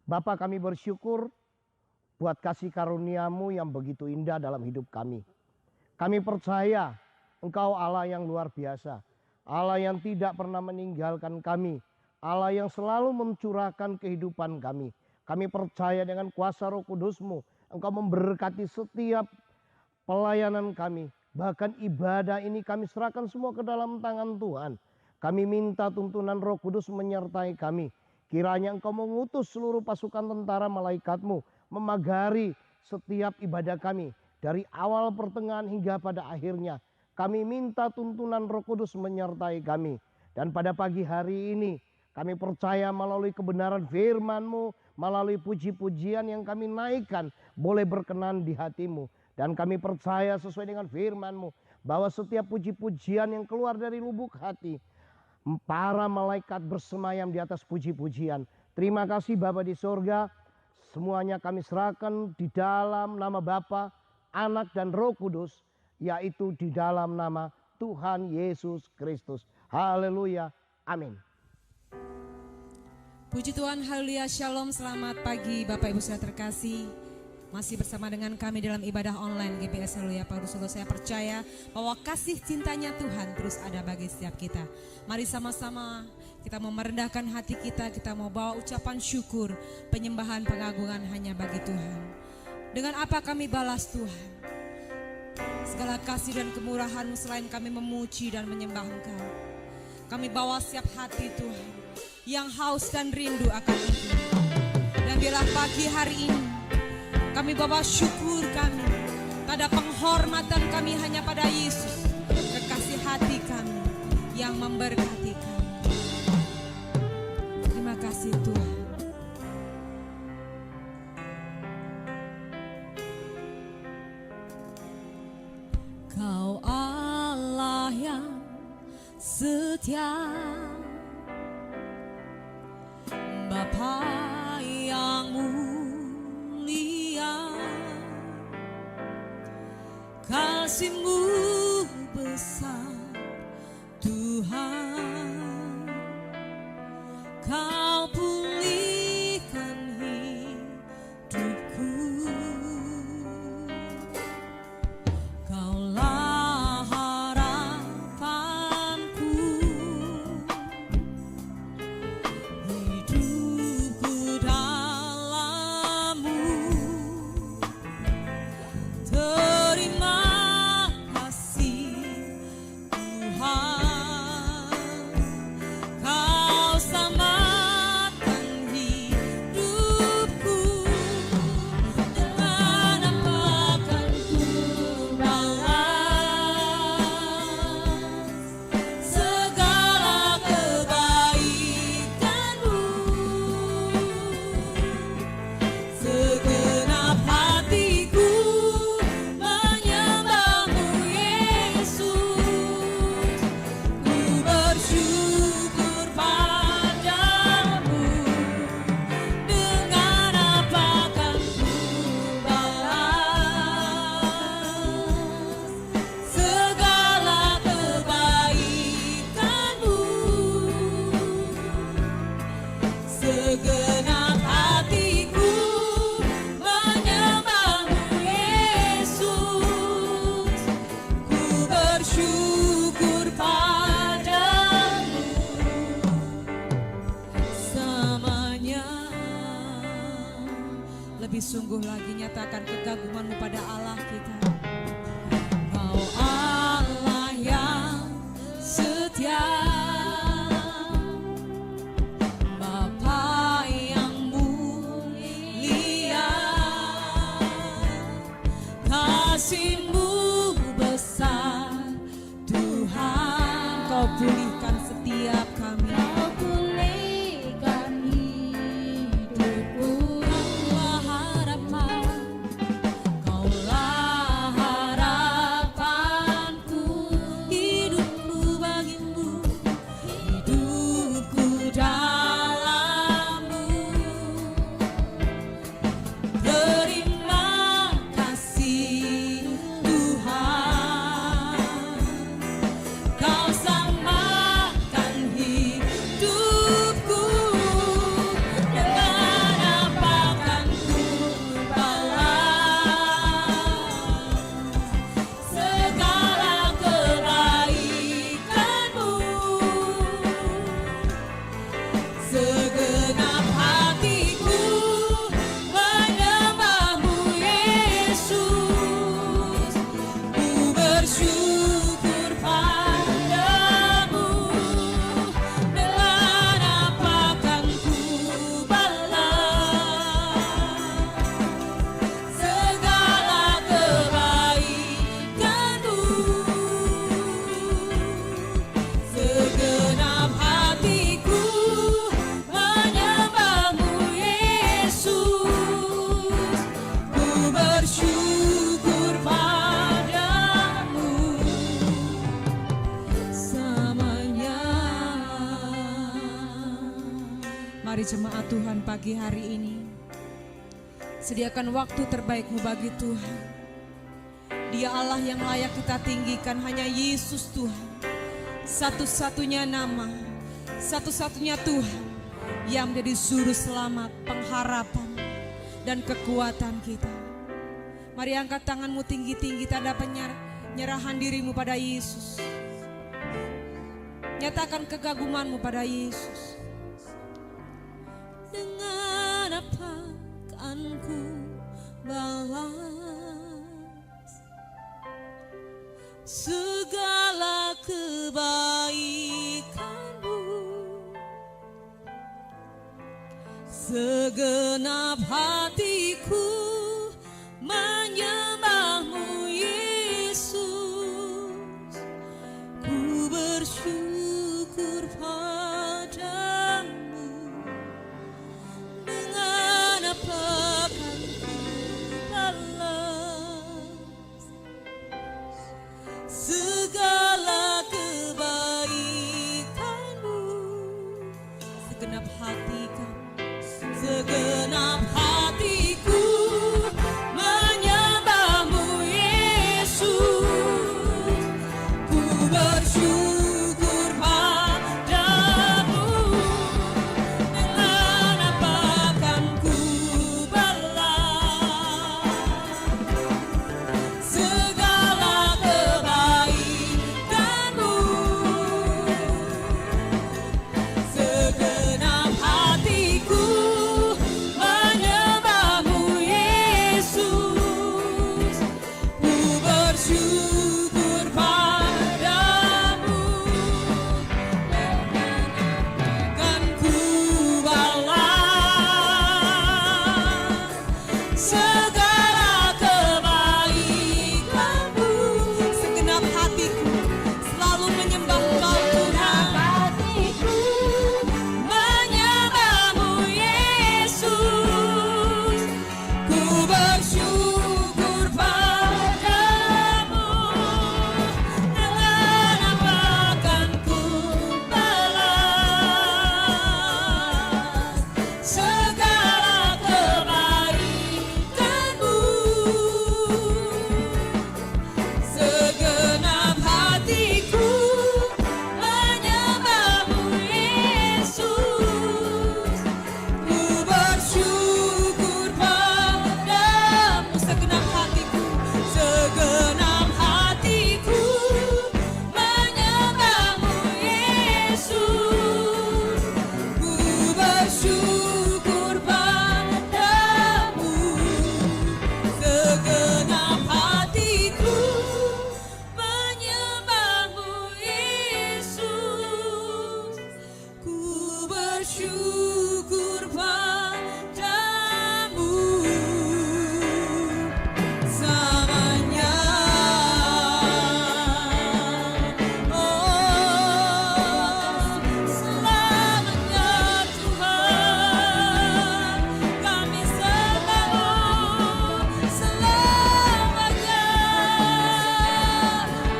Bapa, kami bersyukur buat kasih karunia-Mu yang begitu indah dalam hidup kami. Kami percaya Engkau Allah yang luar biasa, Allah yang tidak pernah meninggalkan kami, Allah yang selalu mencurahkan kehidupan kami. Kami percaya dengan kuasa Roh Kudus-Mu, Engkau memberkati setiap pelayanan kami. Bahkan ibadah ini kami serahkan semua ke dalam tangan Tuhan. Kami minta tuntunan Roh Kudus menyertai kami. Kiranya Engkau mengutus seluruh pasukan tentara malaikat-Mu memagari setiap ibadah kami. Dari awal, pertengahan hingga pada akhirnya. Kami minta tuntunan Roh Kudus menyertai kami. Dan pada pagi hari ini kami percaya melalui kebenaran firman-Mu, melalui puji-pujian yang kami naikkan boleh berkenan di hati-Mu. Dan kami percaya sesuai dengan firman-Mu bahwa setiap puji-pujian yang keluar dari lubuk hati, para malaikat bersemayam di atas puji-pujian. Terima kasih Bapa di sorga. Semuanya kami serahkan di dalam nama Bapa, Anak dan Roh Kudus, yaitu di dalam nama Tuhan Yesus Kristus. Haleluya. Amin. Puji Tuhan, haleluya, shalom, selamat pagi Bapak Ibu saudara terkasih. Masih bersama dengan kami dalam ibadah online GBS Haleluya Paulus. Saya percaya bahwa kasih cintanya Tuhan terus ada bagi setiap kita. Mari sama-sama kita mau merendahkan hati kita mau bawa ucapan syukur, penyembahan, pengagungan hanya bagi Tuhan. Dengan apa kami balas Tuhan? Segala kasih dan kemurahan-Mu selain kami memuji dan menyembah Engkau. Kami bawa siap hati Tuhan yang haus dan rindu akan Engkau. Dan biarlah pagi hari ini kami bawa syukur kami, tanda penghormatan kami hanya pada Yesus, kekasih hati kami yang memberkati kami. Terima kasih Tuhan. Kau Allah yang setia, Bapa yang mulia, kasih-Mu besar Tuhan. Kau pulihkan hidupku, Kaulah harapanku, hidupku dalam-Mu. Terima kasih Tuhan, Kau selamatkan hidupku. Dengan apa akan ku balas segala kebaikan-Mu? Segenap hatiku menyembah-Mu Yesus. Ku bersyukur padamu. Dengan apa akan ku balas segala kebaikan-Mu? Segenap hatiku menyembah-Mu Yesus. Ku bersyukur padamu selamanya. Lebih sungguh lagi nyatakan kekaguman-Mu pada Allah kita. Kau Allah yang setia, Bapa yang mulia, kasih-Mu besar Tuhan. Kau pulihkan setiap kami, Kau pulihkan hidupku. Kaulah harapan, Kaulah Tuhan pagi hari ini. Sediakan waktu terbaik-Mu bagi Tuhan. Dia Allah yang layak kita tinggikan, hanya Yesus Tuhan. Satu-satunya nama, satu-satunya Tuhan yang menjadi juru selamat, pengharapan, dan kekuatan kita. Mari angkat tanganmu tinggi-tinggi, tanda penyerahan dirimu pada Yesus. Nyatakan kegagumanmu pada Yesus. Dengan apa kan ku balas segala kebaikan-Mu? Segenap hatiku menyembah-Mu Yesus. Ku bersyukur padamu. Dengan apa kan ku balas segala kebaikan-Mu? Segenap hati kami, segenap hatiku menyembah-Mu Yesus. Ku bersyukur padamu. Dengan apa kan ku balas segala kebaikan-Mu? Segenap hatiku menyembah-Mu Yesus. Ku bersyukur padamu. Kan ku balas segala kebaikan-Mu. Segenap hatiku selalu menyembah Engkau Tuhan. Menyembah-Mu Yesus. Ku bersyukur padamu. Dengan apa kan ku balas segala kebaikan-Mu? Segenap hatiku menyembah-Mu Yesus. Ku bersyukur padamu. Segenap hatiku, segenap hatiku menyembah-Mu Yesus. Ku bersyukur padamu. Segenap hatiku menyembah-Mu Yesus. Ku bersyukur padamu selamanya. Oh, selamanya Tuhan kami sembah-Mu. Selamanya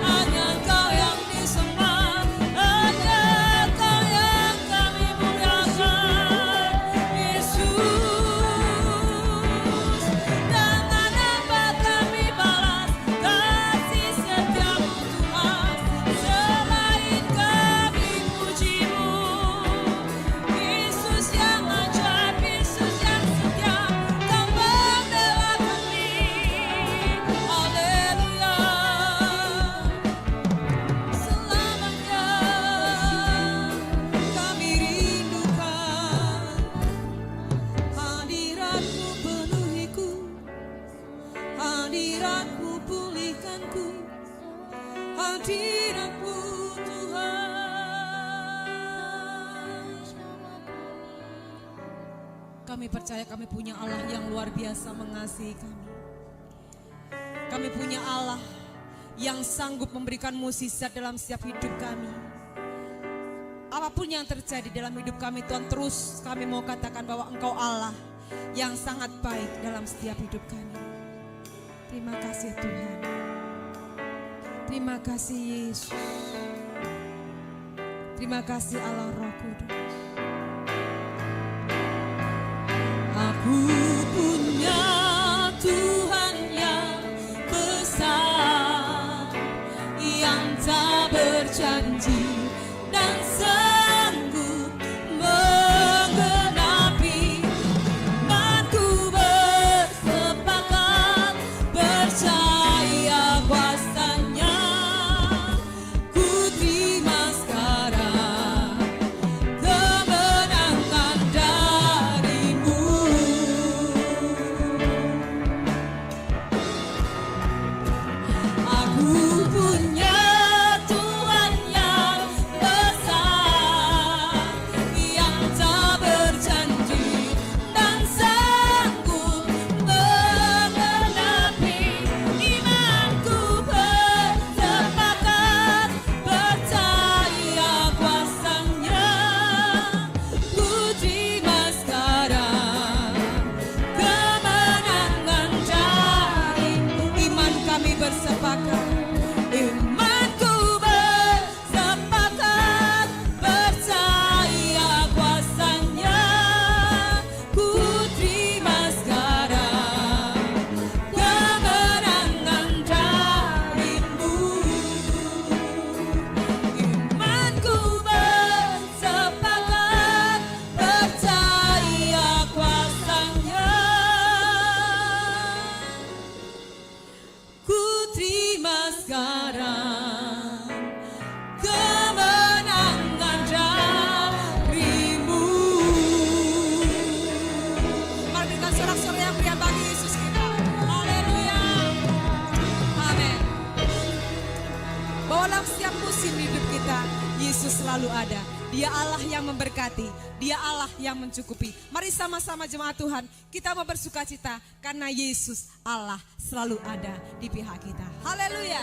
hanya Engkau yang disembah, hanya Engkau yang kami muliakan Yesus. Dengan apa kami balas kasih setiamu Tuhan, selain kami puji-Mu. Yesus yang ajaib, Yesus yang setia, Kau membela kami. Haleluya. Selamanya kami rindukan hadirat-Mu, penuhiku hadirat-Mu, pulihkanku hadirat-Mu Tuhan. Kami percaya kami punya Allah yang luar biasa mengasihi kami. Kami punya Allah yang sanggup memberikan mukjizat dalam setiap hidup kami. Apapun yang terjadi dalam hidup kami Tuhan, terus kami mau katakan bahwa Engkau Allah yang sangat baik dalam setiap hidup kami. Terima kasih Tuhan. Terima kasih Yesus. Terima kasih Allah Roh Kudus. Berikan sorak-sorai yang meriah bagi Yesus kita. Haleluya. Amin. Bahwa dalam setiap musim hidup kita, Yesus selalu ada. Dia Allah yang memberkati, Dia Allah yang mencukupi. Mari sama-sama jemaat Tuhan, kita mau bersuka cita karena Yesus Allah selalu ada di pihak kita. Haleluya.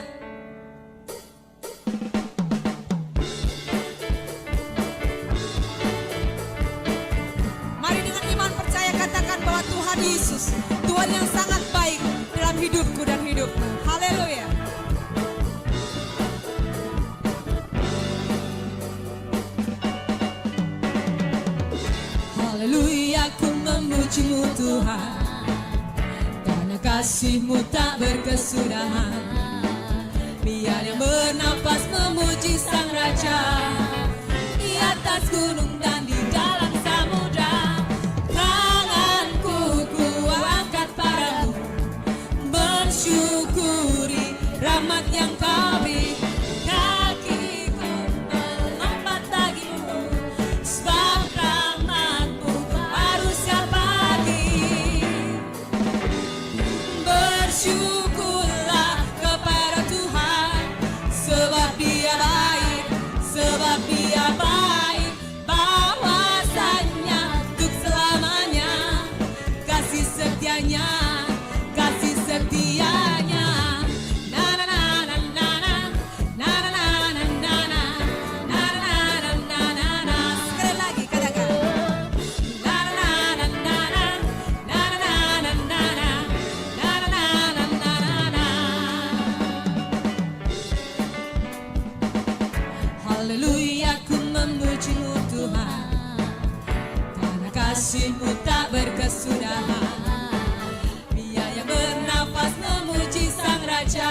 Mari dengan iman percaya katakan bahwa Tuhan Yesus, Tuhan yang sangat baik dalam hidupku dan hidupmu. Haleluya. Haleluya, ku memuji-Mu Tuhan, karena kasih-Mu tak berkesudahan. Biar yang bernafas memuji Sang Raja, di atas gunung dan di dalam samudra. Tanganku ku angkat padamu, bersyukuri rahmat yang Kau beri. Kakiku melompat bagimu, sebab rahmat-Mu baru setiap pagi. Bersyukurlah kepada Tuhan, sebab Dia baik, sebab Dia baik. Bahwasanya untuk selamanya, kasih setianya, kasih setianya. Na na na na na na, na na na na na na, na na na na na na. Sekali lagi katakan. Na na na na na, na na na na na na, na na na na na na. Haleluya, ku memuji-Mu Tuhan, karena kasih-Mu tak berkesudahan. Dia yang bernafas memuji Sang Raja,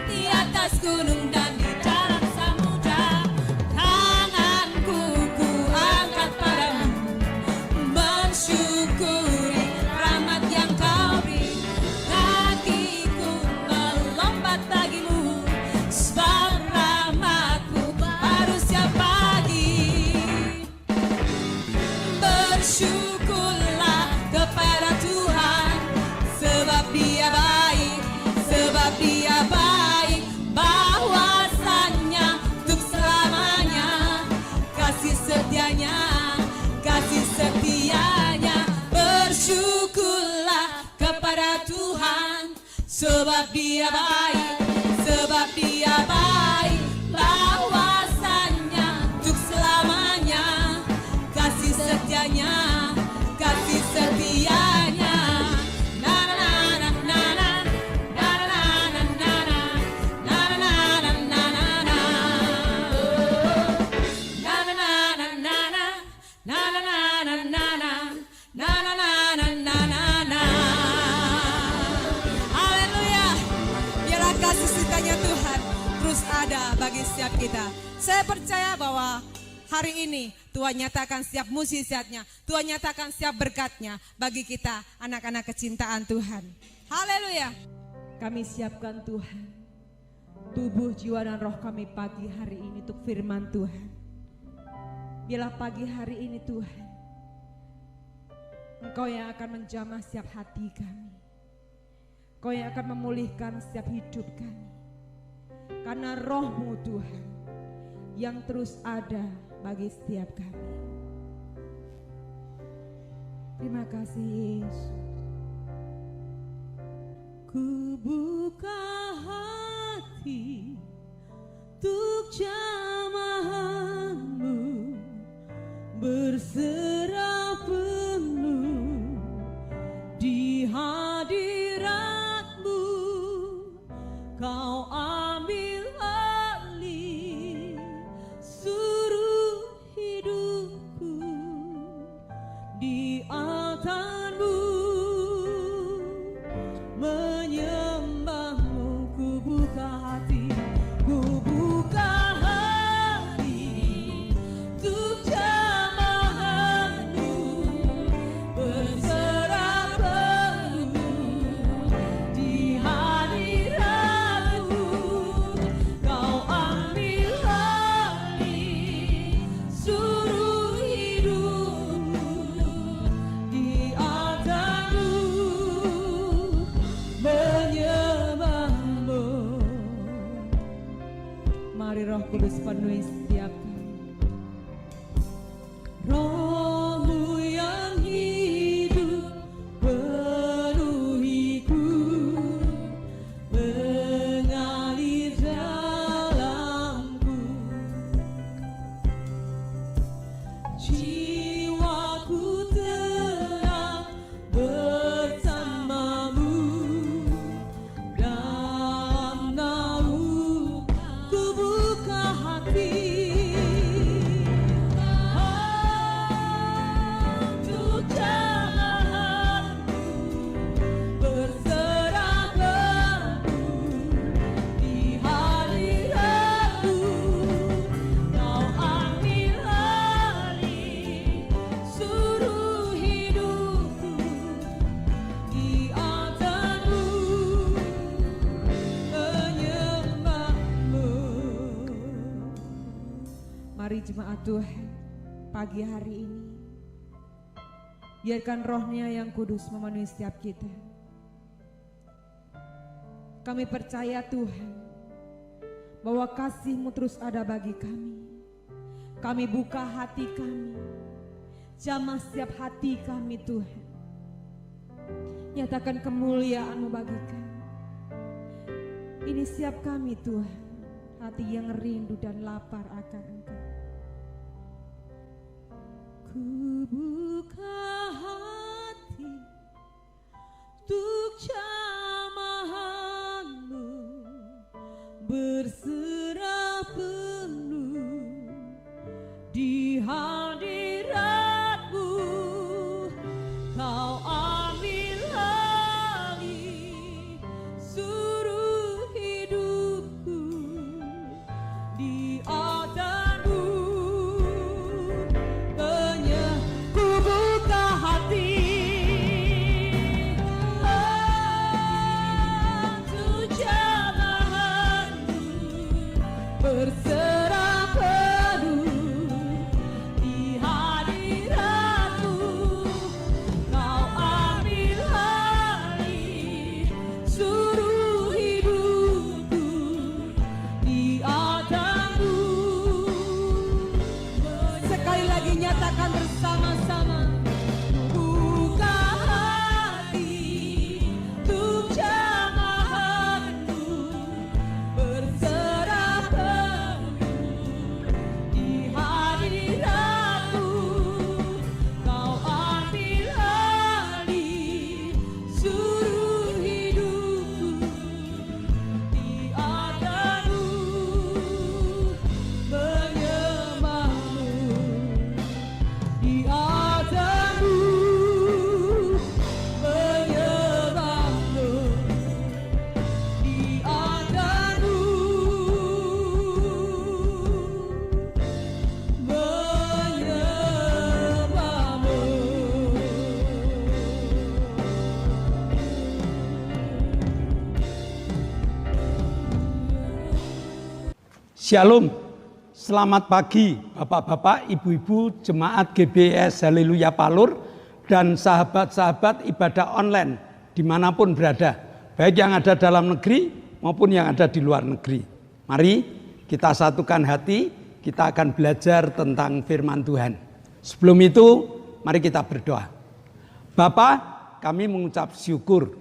di atas gunung dan di dalam samudra. Tanganku ku angkat padamu, bersyukuri rahmat yang Kau beri. Kakiku melompat bagimu, sebab rahmat-Mu baru setiap pagi. Bersyukurlah kepada Tuhan, sebab Dia baik, sebab Dia baik. Bahwasanya untuk selamanya, kasih setianya, kasih setianya. Bersyukurlah kepada Tuhan, sebab Dia baik, sebab Dia baik. Bahwasanya untuk selamanya, kasih setianya, kasih setianya. Na na na na na, na na na na na, na na na na na na. Na na na na na na, na na na na na na, na na na na na na. Haleluya. Biarlah kasih setianya Tuhan terus ada bagi setiap kita. Saya percaya bahwa hari ini Tuhan nyatakan setiap mukjizatnya, Tuhan nyatakan setiap berkatnya bagi kita anak-anak kecintaan Tuhan. Haleluya. Kami siapkan Tuhan tubuh, jiwa dan roh kami pagi hari ini untuk firman Tuhan. Biarlah pagi hari ini Tuhan, Engkau yang akan menjamah setiap hati kami, Engkau yang akan memulihkan setiap hidup kami. Karena roh-Mu Tuhan yang terus ada bagi setiap kami. Terima kasih Yesus. Ku buka hati untuk jamahan-Mu, berserah penuh di hadirat-Mu. Kau ambil alih seluruh hidupku, di altar-Mu menyembah-Mu. Ku buka hati, ku buka hati untuk jamahan-Mu, Tuhan, pagi hari ini biarkan Roh-Nya yang kudus memenuhi setiap kita. Kami percaya Tuhan bahwa kasih-Mu terus ada bagi kami. Kami buka hati kami, jamah setiap hati kami Tuhan. Nyatakan kemuliaan-Mu bagi kami. Ini siap kami Tuhan, hati yang rindu dan lapar akan Engkau. Ku buka hati untuk jamahan-Mu, berserah penuh di hadirat-Mu. Kau ambil alih seluruh hidupku di atas-Mu. Ku buka hati untuk jamahan-Mu, berserah penuh di hadirat-Mu. Kau ambil alih seluruh hidupku di atas-Mu. Sekali lagi nyatakan bersama-sama. Buka hati untuk jamahan-Mu, berserah penuh di hadirat-Mu. Kau ambil alih seluruh hidupku di atas-Mu, menyembah-Mu di atas-Mu, menyembah-Mu di atas-Mu, Shalom, selamat pagi Bapak-Bapak, Ibu-Ibu, Jemaat GBS Haleluya Palur, dan sahabat-sahabat ibadah online dimanapun berada, baik yang ada dalam negeri maupun yang ada di luar negeri. Mari kita satukan hati, kita akan belajar tentang firman Tuhan. Sebelum itu, mari kita berdoa. Bapa, kami mengucap syukur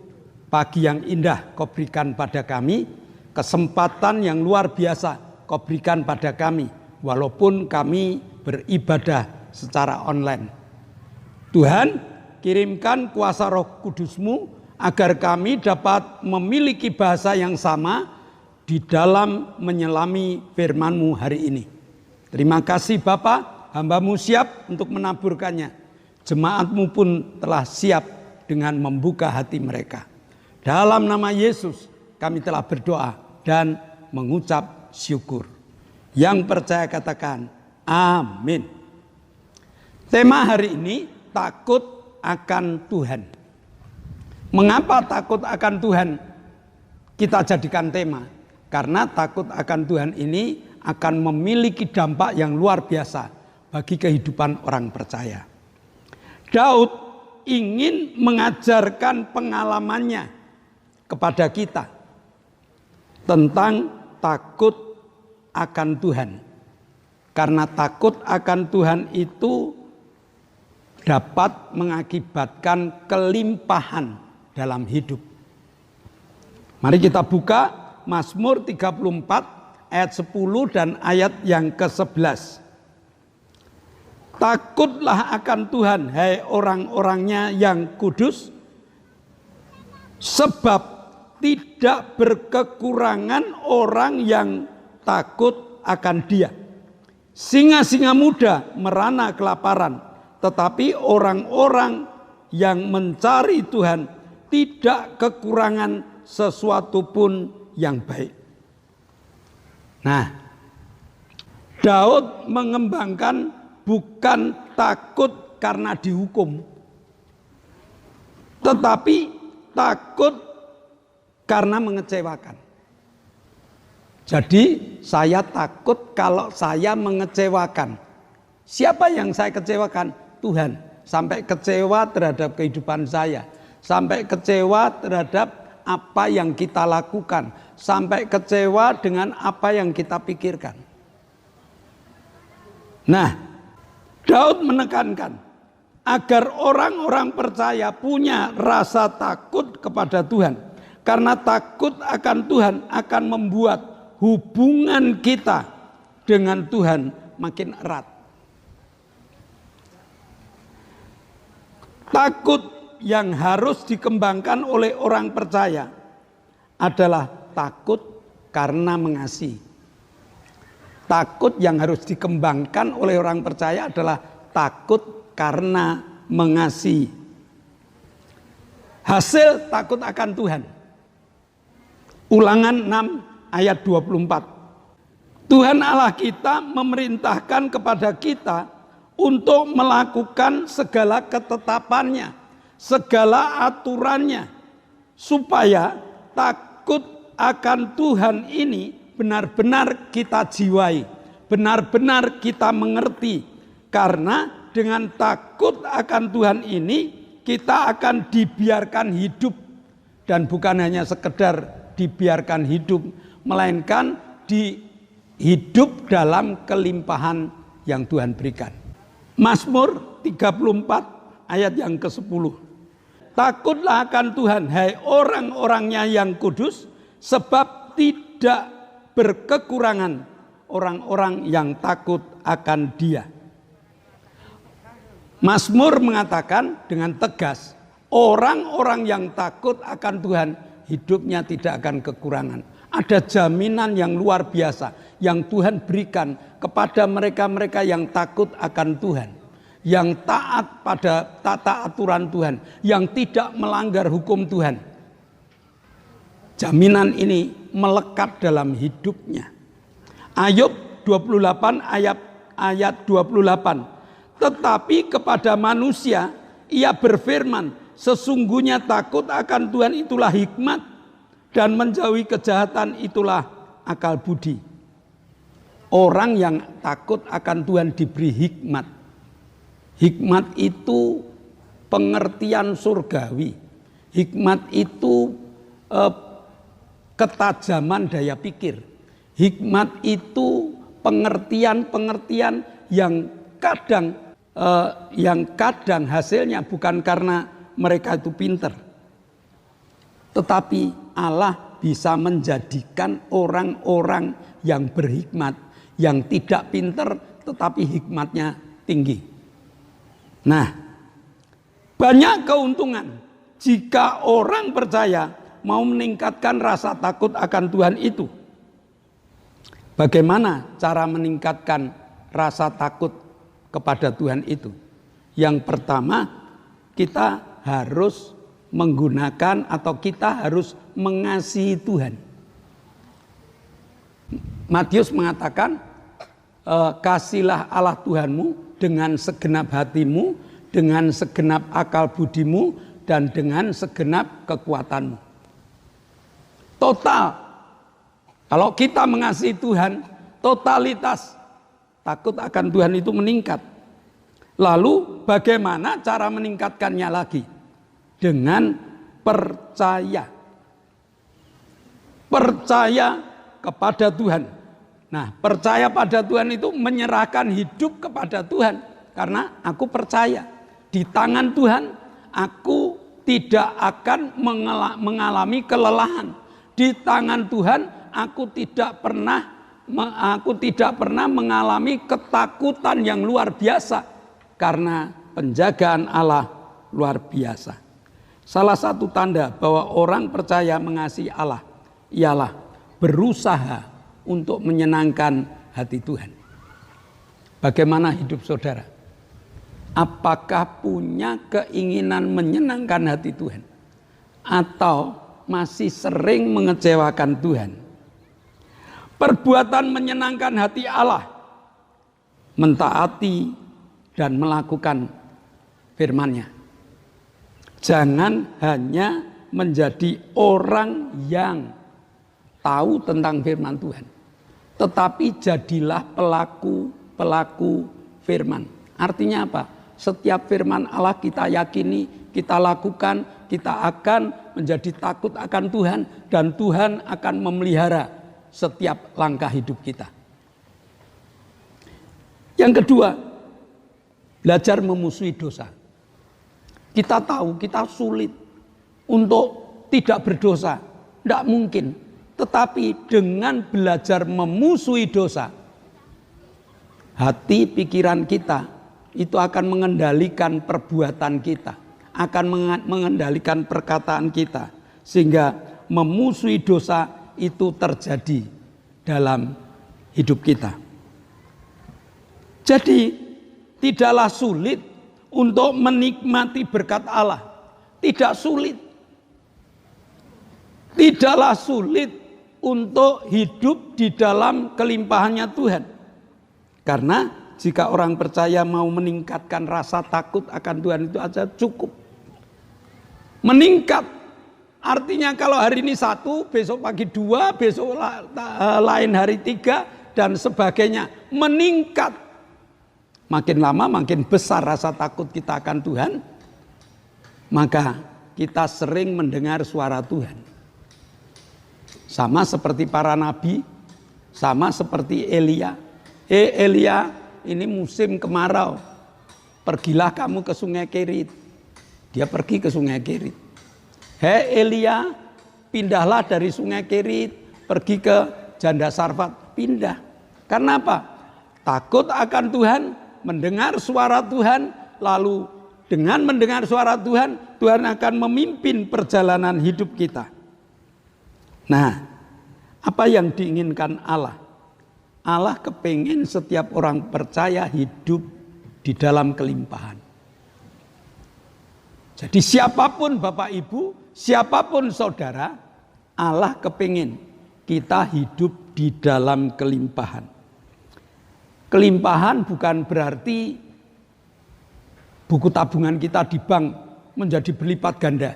pagi yang indah Kau berikan pada kami, kesempatan yang luar biasa Kau berikan pada kami, walaupun kami beribadah secara online. Tuhan, kirimkan kuasa Roh Kudus-Mu agar kami dapat memiliki bahasa yang sama di dalam menyelami firman-Mu hari ini. Terima kasih Bapa, hamba-Mu siap untuk menaburkannya. Jemaat-Mu pun telah siap dengan membuka hati mereka. Dalam nama Yesus kami telah berdoa dan mengucap syukur. Yang percaya katakan amin. Tema hari ini takut akan Tuhan. Mengapa takut akan Tuhan kita jadikan tema? Karena takut akan Tuhan ini akan memiliki dampak yang luar biasa bagi kehidupan orang percaya. Daud ingin mengajarkan pengalamannya kepada kita tentang takut akan Tuhan. Karena takut akan Tuhan itu dapat mengakibatkan kelimpahan dalam hidup. Mari kita buka Mazmur 34 ayat 10 dan ayat yang ke-11. Takutlah akan Tuhan, hai orang-orangnya yang kudus, sebab tidak berkekurangan orang yang takut akan Dia. Singa-singa muda merana kelaparan, tetapi orang-orang yang mencari Tuhan tidak kekurangan sesuatu pun yang baik. Nah, Daud mengembangkan bukan takut karena dihukum, tetapi takut karena mengecewakan. Jadi saya takut kalau saya mengecewakan Siapa yang saya kecewakan? Tuhan. Sampai kecewa terhadap kehidupan saya. Sampai kecewa terhadap apa yang kita lakukan. Sampai kecewa dengan apa yang kita pikirkan. Nah, Daud menekankan agar orang-orang percaya punya rasa takut kepada Tuhan. Karena takut akan Tuhan akan membuat hubungan kita dengan Tuhan makin erat. Takut yang harus dikembangkan oleh orang percaya adalah takut karena mengasihi. Takut yang harus dikembangkan oleh orang percaya adalah takut karena mengasihi. Hasil takut akan Tuhan. Ulangan 6 ayat 24. Tuhan Allah kita memerintahkan kepada kita untuk melakukan segala ketetapannya, segala aturannya, supaya takut akan Tuhan ini benar-benar kita jiwai, benar-benar kita mengerti. Karena dengan takut akan Tuhan ini, kita akan dibiarkan hidup. Dan bukan hanya sekedar dibiarkan hidup, melainkan hidup dalam kelimpahan yang Tuhan berikan. Mazmur 34 ayat yang ke-10. Takutlah akan Tuhan, hai orang-orangnya yang kudus, sebab tidak berkekurangan orang-orang yang takut akan Dia. Mazmur mengatakan dengan tegas, orang-orang yang takut akan Tuhan, hidupnya tidak akan kekurangan. Ada jaminan yang luar biasa yang Tuhan berikan kepada mereka-mereka yang takut akan Tuhan, yang taat pada tata aturan Tuhan, yang tidak melanggar hukum Tuhan. Jaminan ini melekat dalam hidupnya. Ayub 28 ayat 28. Tetapi kepada manusia ia berfirman, sesungguhnya takut akan Tuhan itulah hikmat, dan menjauhi kejahatan itulah akal budi. Orang yang takut akan Tuhan diberi hikmat. Hikmat itu pengertian surgawi. Hikmat itu ketajaman daya pikir. Hikmat itu pengertian-pengertian yang kadang hasilnya bukan karena mereka itu pinter, tetapi Allah bisa menjadikan orang-orang yang berhikmat, yang tidak pinter tetapi hikmatnya tinggi. Nah, banyak keuntungan jika orang percaya mau meningkatkan rasa takut akan Tuhan itu. Bagaimana cara meningkatkan rasa takut kepada Tuhan itu? Yang pertama, kita harus menggunakan atau kita harus mengasihi Tuhan. Matius mengatakan, kasihlah Allah Tuhanmu dengan segenap hatimu, dengan segenap akal budimu, dan dengan segenap kekuatanmu. Total. Kalau kita mengasihi Tuhan, totalitas takut akan Tuhan itu meningkat. Lalu bagaimana cara meningkatkannya lagi? Dengan percaya. Percaya kepada Tuhan. Nah, percaya pada Tuhan itu menyerahkan hidup kepada Tuhan. Karena aku percaya di tangan Tuhan aku tidak akan mengalami kelelahan. Di tangan Tuhan aku tidak pernah mengalami ketakutan yang luar biasa. Karena penjagaan Allah luar biasa. Salah satu tanda bahwa orang percaya mengasihi Allah ialah berusaha untuk menyenangkan hati Tuhan. Bagaimana hidup saudara? Apakah punya keinginan menyenangkan hati Tuhan? Atau masih sering mengecewakan Tuhan? Perbuatan menyenangkan hati Allah, mentaati dan melakukan firman-Nya. Jangan hanya menjadi orang yang tahu tentang firman Tuhan, tetapi jadilah pelaku firman. Artinya apa? Setiap firman Allah kita yakini, kita lakukan, kita akan menjadi takut akan Tuhan, dan Tuhan akan memelihara setiap langkah hidup kita. Yang kedua, belajar memusuhi dosa. Kita tahu kita sulit untuk tidak berdosa, tidak mungkin. Tetapi dengan belajar memusuhi dosa, hati pikiran kita itu akan mengendalikan perbuatan kita, akan mengendalikan perkataan kita, sehingga memusuhi dosa itu terjadi dalam hidup kita. Jadi tidaklah sulit untuk menikmati berkat Allah. Tidak sulit. Tidaklah sulit untuk hidup di dalam kelimpahannya Tuhan. Karena jika orang percaya mau meningkatkan rasa takut akan Tuhan, itu aja cukup. Meningkat. Artinya kalau hari ini 1, besok pagi 2, besok lain hari 3, dan sebagainya. Meningkat. Makin lama makin besar rasa takut kita akan Tuhan. Maka kita sering mendengar suara Tuhan. Sama seperti para nabi, sama seperti Elia. Elia, ini musim kemarau, pergilah kamu ke sungai Kerit. Dia pergi ke sungai Kerit. Hei Elia, pindahlah dari sungai Kerit, pergi ke Janda Sarfat. Pindah. Karena apa? Takut akan Tuhan, mendengar suara Tuhan, lalu dengan mendengar suara Tuhan, Tuhan akan memimpin perjalanan hidup kita. Nah, apa yang diinginkan Allah? Allah kepingin setiap orang percaya hidup di dalam kelimpahan. Jadi siapapun Bapak Ibu, siapapun saudara, Allah kepingin kita hidup di dalam kelimpahan. Kelimpahan bukan berarti buku tabungan kita di bank menjadi berlipat ganda.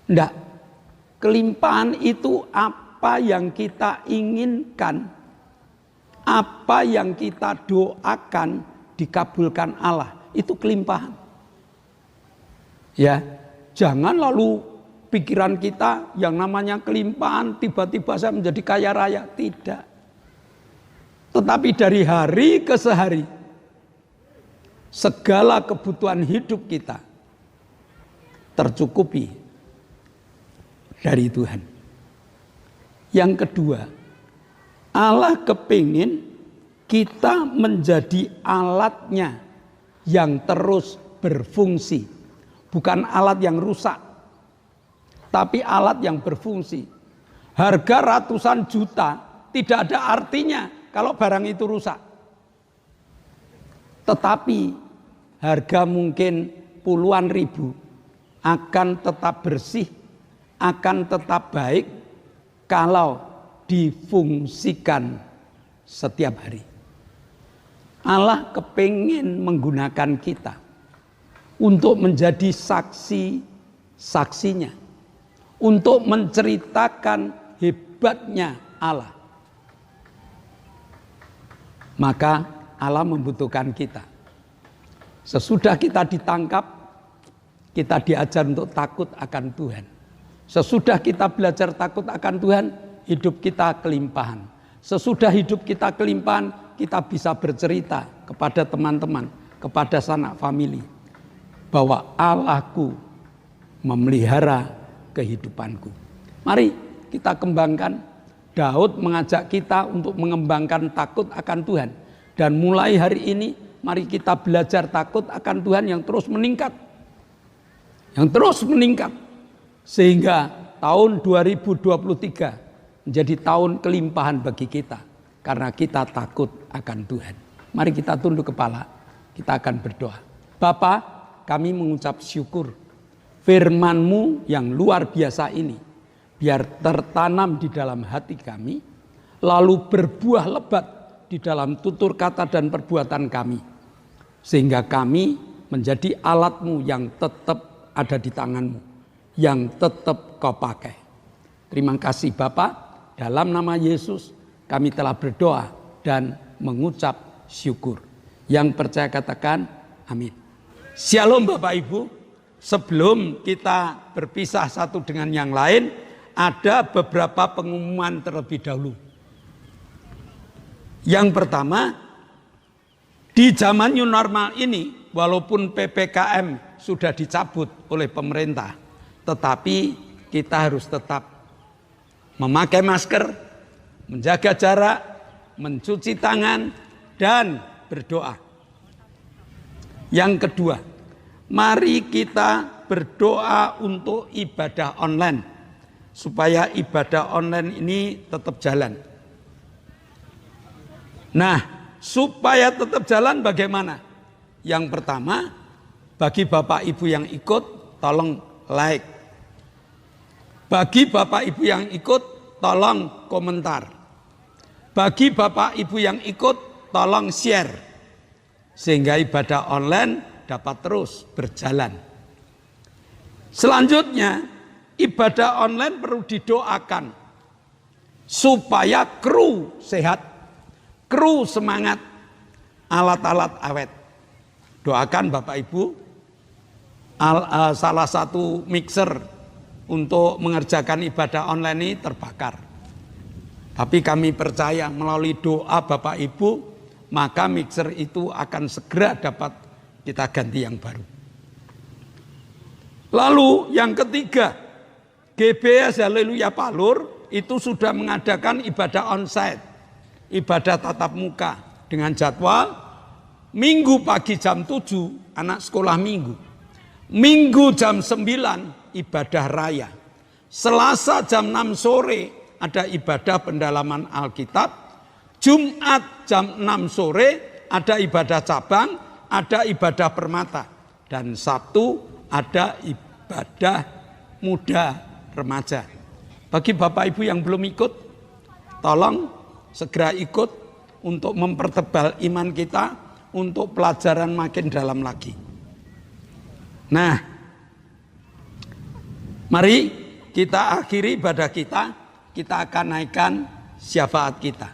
Enggak. Kelimpahan itu apa yang kita inginkan, apa yang kita doakan dikabulkan Allah, itu kelimpahan. Ya, jangan lalu pikiran kita yang namanya kelimpahan tiba-tiba saya menjadi kaya raya, tidak. Tetapi dari hari ke sehari segala kebutuhan hidup kita tercukupi dari Tuhan. Yang kedua, Allah kepingin kita menjadi alatnya yang terus berfungsi. Bukan alat yang rusak, tapi alat yang berfungsi. Harga ratusan juta tidak ada artinya kalau barang itu rusak. Tetapi harga mungkin puluhan ribu akan tetap bersih, akan tetap baik kalau difungsikan setiap hari. Allah kepingin menggunakan kita untuk menjadi saksi-saksinya, untuk menceritakan hebatnya Allah. Maka Allah membutuhkan kita. Sesudah kita ditangkap, kita diajar untuk takut akan Tuhan. Sesudah kita belajar takut akan Tuhan, hidup kita kelimpahan. Sesudah hidup kita kelimpahan, kita bisa bercerita kepada teman-teman, kepada sanak famili, bahwa Allahku memelihara kehidupanku. Mari kita kembangkan. Daud mengajak kita untuk mengembangkan takut akan Tuhan. Dan mulai hari ini, mari kita belajar takut akan Tuhan yang terus meningkat. Yang terus meningkat. Sehingga tahun 2023 menjadi tahun kelimpahan bagi kita. Karena kita takut akan Tuhan. Mari kita tunduk kepala, kita akan berdoa. Bapa, kami mengucap syukur firman-Mu yang luar biasa ini biar tertanam di dalam hati kami, lalu berbuah lebat di dalam tutur kata dan perbuatan kami, sehingga kami menjadi alat-Mu yang tetap ada di tangan-Mu, yang tetap Kau pakai. Terima kasih Bapa, dalam nama Yesus kami telah berdoa dan mengucap syukur. Yang percaya katakan amin. Shalom Bapak Ibu. Sebelum kita berpisah satu dengan yang lain, ada beberapa pengumuman terlebih dahulu. Yang pertama, di zaman new normal ini, walaupun PPKM sudah dicabut oleh pemerintah, tetapi kita harus tetap memakai masker, menjaga jarak, mencuci tangan, dan berdoa. Yang kedua, mari kita berdoa untuk ibadah online, supaya ibadah online ini tetap jalan. Nah, supaya tetap jalan bagaimana? Yang pertama, bagi Bapak Ibu yang ikut, tolong like. Bagi Bapak Ibu yang ikut, tolong komentar. Bagi Bapak Ibu yang ikut, tolong share. Sehingga ibadah online dapat terus berjalan. Selanjutnya, ibadah online perlu didoakan supaya kru sehat, kru semangat, alat-alat awet. Doakan Bapak Ibu, salah satu mixer untuk mengerjakan ibadah online ini terbakar. Tapi kami percaya melalui doa Bapak Ibu, maka mixer itu akan segera dapat kita ganti yang baru. Lalu yang ketiga, GBS Haleluya Palur itu sudah mengadakan ibadah onsite, ibadah tatap muka dengan jadwal Minggu pagi jam 7 anak sekolah minggu, Minggu jam 9 ibadah raya, Selasa jam 6 sore ada ibadah pendalaman Alkitab, Jumat jam 6 sore ada ibadah cabang, ada ibadah permata, dan Sabtu ada ibadah muda remaja. Bagi Bapak Ibu yang belum ikut, tolong segera ikut untuk mempertebal iman kita, untuk pelajaran makin dalam lagi. Nah, mari kita akhiri ibadah kita akan naikkan syafaat kita.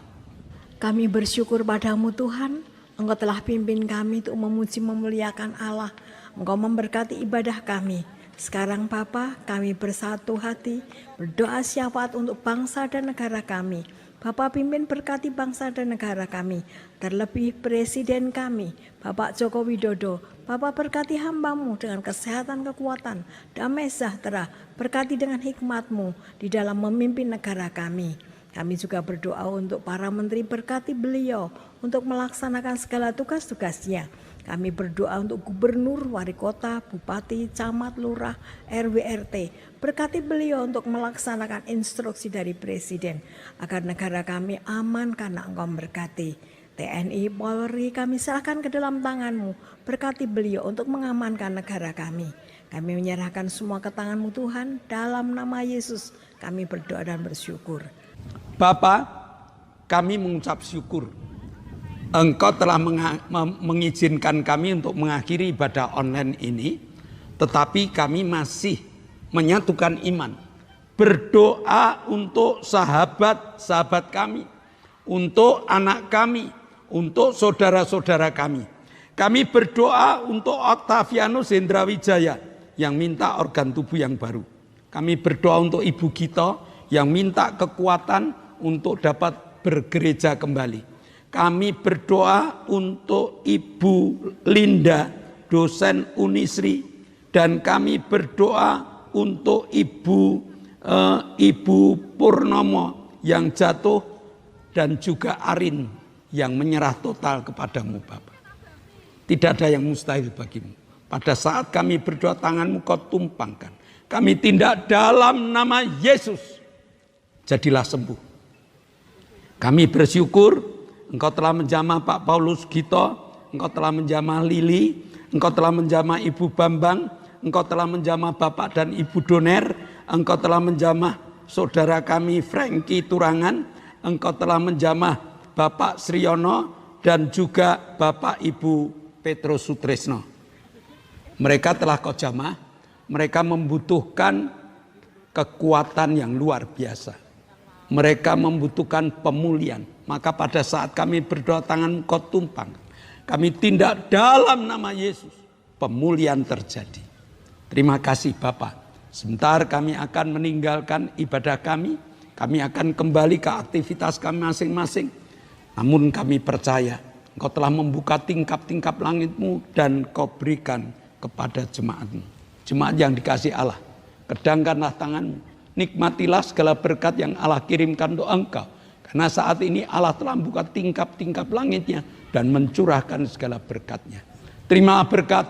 Kami bersyukur padamu Tuhan, Engkau telah pimpin kami untuk memuji memuliakan Allah. Engkau memberkati ibadah kami. Sekarang Bapa, kami bersatu hati, berdoa syafaat untuk bangsa dan negara kami. Bapa pimpin berkati bangsa dan negara kami, terlebih Presiden kami, Bapak Joko Widodo. Bapa berkati hamba-Mu dengan kesehatan, kekuatan, damai sejahtera, berkati dengan hikmat-Mu di dalam memimpin negara kami. Kami juga berdoa untuk para menteri, berkati beliau untuk melaksanakan segala tugas-tugasnya. Kami berdoa untuk gubernur, wali kota, bupati, camat, lurah, RW, RT. Berkati beliau untuk melaksanakan instruksi dari presiden agar negara kami aman karena Engkau berkati. TNI, Polri kami serahkan ke dalam tangan-Mu. Berkati beliau untuk mengamankan negara kami. Kami menyerahkan semua ke tangan-Mu Tuhan. Dalam nama Yesus kami berdoa dan bersyukur. Bapa, kami mengucap syukur. Engkau telah mengizinkan kami untuk mengakhiri ibadah online ini, tetapi kami masih menyatukan iman, berdoa untuk sahabat-sahabat kami, untuk anak kami, untuk saudara-saudara kami. Kami berdoa untuk Octavianus Hendrawijaya yang minta organ tubuh yang baru. Kami berdoa untuk Ibu Gito yang minta kekuatan untuk dapat bergereja kembali. Kami berdoa untuk Ibu Linda, dosen Unisri, dan kami berdoa untuk Ibu Purnomo yang jatuh, dan juga Arin yang menyerah total kepadamu Bapa. Tidak ada yang mustahil bagimu. Pada saat kami berdoa, tangan-Mu Kau tumpangkan. Kami tindak dalam nama Yesus. Jadilah sembuh. Kami bersyukur Engkau telah menjamah Pak Paulus Gito, Engkau telah menjamah Lili, Engkau telah menjamah Ibu Bambang, Engkau telah menjamah Bapak dan Ibu Doner, Engkau telah menjamah saudara kami Franky Turangan, Engkau telah menjamah Bapak Sriono dan juga Bapak Ibu Petrus Sutresno. Mereka telah Kau jamah, mereka membutuhkan kekuatan yang luar biasa. Mereka membutuhkan pemulihan. Maka pada saat kami berdoa, tangan Kau tumpang. kami tindak dalam nama Yesus. Pemulihan terjadi. Terima kasih Bapak. Sebentar kami akan meninggalkan ibadah kami. Kami akan kembali ke aktivitas kami masing-masing. Namun kami percaya Engkau telah membuka tingkap-tingkap langit-Mu dan Kau berikan kepada jemaat-Mu. Jemaat yang dikasih Allah. Kedangkanlah tangan-Mu. Nikmatilah segala berkat yang Allah kirimkan untuk Engkau. Karena saat ini Allah telah membuka tingkap-tingkap langitnya dan mencurahkan segala berkat-Nya. Terimalah berkat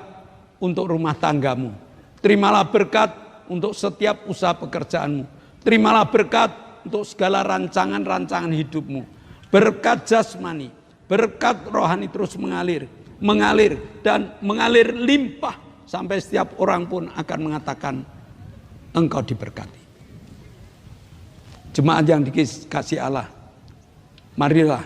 untuk rumah tanggamu. Terimalah berkat untuk setiap usaha pekerjaanmu. Terimalah berkat untuk segala rancangan-rancangan hidupmu. Berkat jasmani, berkat rohani terus mengalir dan mengalir limpah sampai setiap orang pun akan mengatakan engkau diberkati. Jemaat yang dikasihi Allah, marilah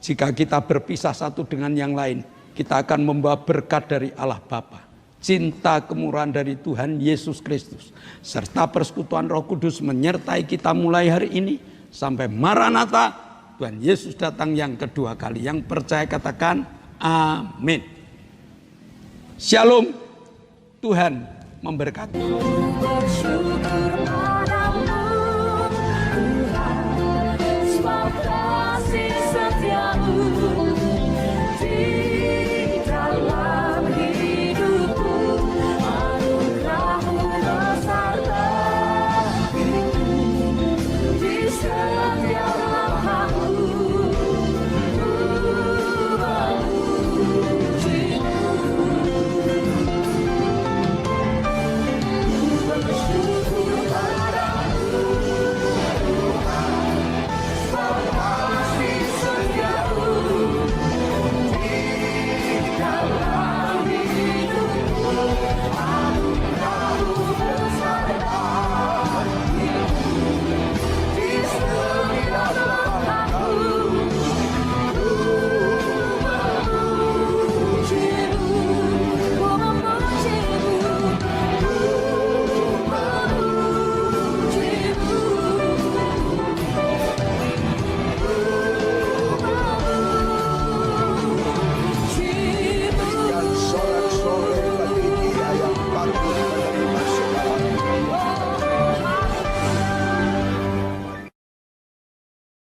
jika kita berpisah satu dengan yang lain, kita akan membawa berkat dari Allah Bapa. Cinta kemurahan dari Tuhan Yesus Kristus serta persekutuan Roh Kudus menyertai kita mulai hari ini sampai Maranatha, Tuhan Yesus datang yang kedua kali. Yang percaya katakan amin. Shalom. Tuhan memberkati. Bersyukur padamu Tuhan, sebab